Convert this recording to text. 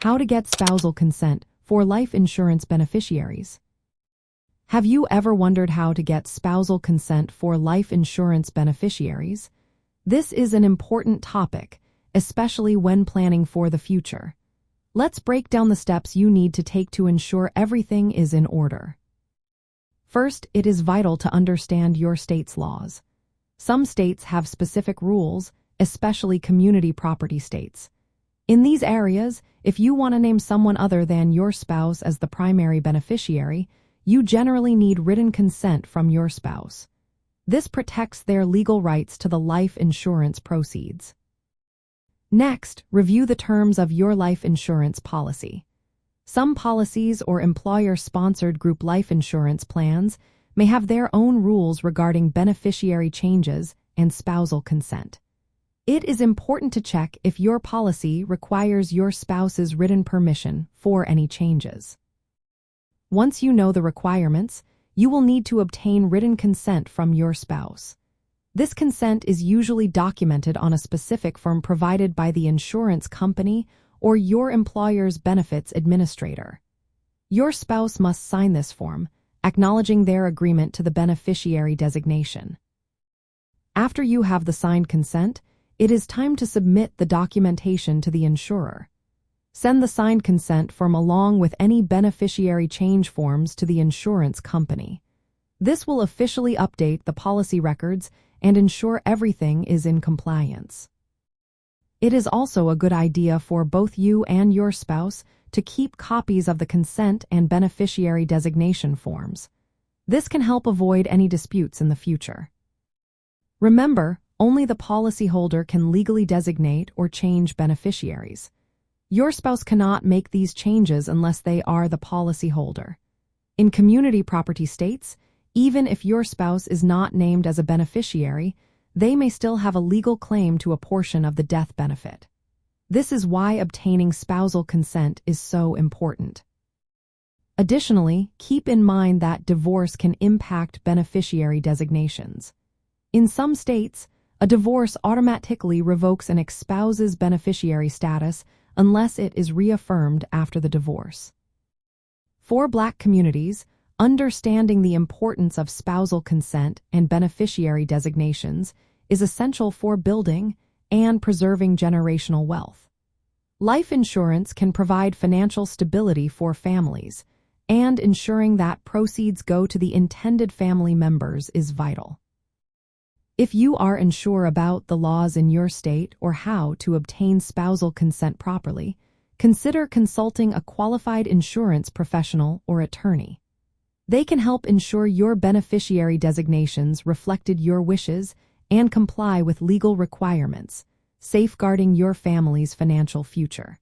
How to get spousal consent for life insurance beneficiaries. Have you ever wondered how to get spousal consent for life insurance beneficiaries? This is an important topic, especially when planning for the future. Let's break down the steps you need to take to ensure everything is in order. First, it is vital to understand your state's laws. Some states have specific rules, especially community property states. In these areas, if you want to name someone other than your spouse as the primary beneficiary, you generally need written consent from your spouse. This protects their legal rights to the life insurance proceeds. Next, review the terms of your life insurance policy. Some policies or employer-sponsored group life insurance plans may have their own rules regarding beneficiary changes and spousal consent. It is important to check if your policy requires your spouse's written permission for any changes. Once you know the requirements, you will need to obtain written consent from your spouse. This consent is usually documented on a specific form provided by the insurance company or your employer's benefits administrator. Your spouse must sign this form, acknowledging their agreement to the beneficiary designation. After you have the signed consent, it is time to submit the documentation to the insurer. Send the signed consent form along with any beneficiary change forms to the insurance company. This will officially update the policy records and ensure everything is in compliance. It is also a good idea for both you and your spouse to keep copies of the consent and beneficiary designation forms. This can help avoid any disputes in the future. Remember, only the policyholder can legally designate or change beneficiaries. Your spouse cannot make these changes unless they are the policyholder. In community property states, even if your spouse is not named as a beneficiary, they may still have a legal claim to a portion of the death benefit. This is why obtaining spousal consent is so important. Additionally, keep in mind that divorce can impact beneficiary designations. In some states, a divorce automatically revokes an ex-spouse's beneficiary status unless it is reaffirmed after the divorce. For Black communities, understanding the importance of spousal consent and beneficiary designations is essential for building and preserving generational wealth. Life insurance can provide financial stability for families, and ensuring that proceeds go to the intended family members is vital. If you are unsure about the laws in your state or how to obtain spousal consent properly, consider consulting a qualified insurance professional or attorney. They can help ensure your beneficiary designations reflected your wishes and comply with legal requirements, safeguarding your family's financial future.